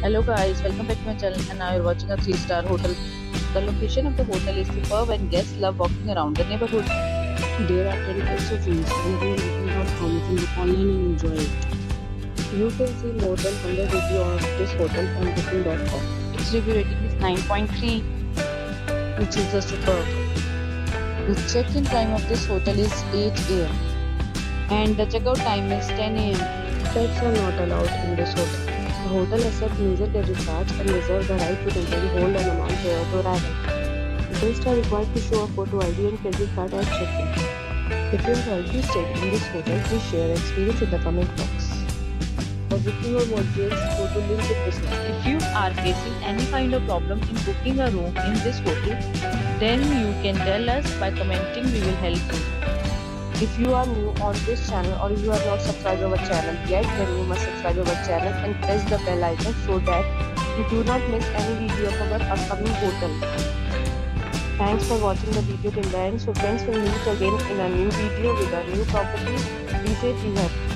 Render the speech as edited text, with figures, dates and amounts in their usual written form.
Hello guys, welcome back to my channel and now you're watching a 3-star hotel. The location of the hotel is superb and guests love walking around the neighborhood. There are 10 types of rooms and we are booking.com. You can book online and enjoy it. You can see more than 100 reviews of this hotel on booking.com. Its review rating is 9.3, which is the superb. The check-in time of this hotel is 8 am and the checkout time is 10 am. Pets are not allowed in this hotel. The hotel accepts major credit cards and reserves the right to temporarily hold an amount prior to arrival. Guests are required to show a photo ID and credit card at check-in. If you have already stayed in this hotel, please share your experience in the comment box. For booking or more details, go to link in description. If you are facing any kind of problem in booking a room in this hotel, then you can tell us by commenting. We will help you. If you are new on this channel or you are not subscribed to our channel yet, then you must subscribe to our channel and press the bell icon so that you do not miss any video of our upcoming hotel. Thanks for watching the video till the end. So friends, will meet again in a new video with a new property. Be safe, be happy.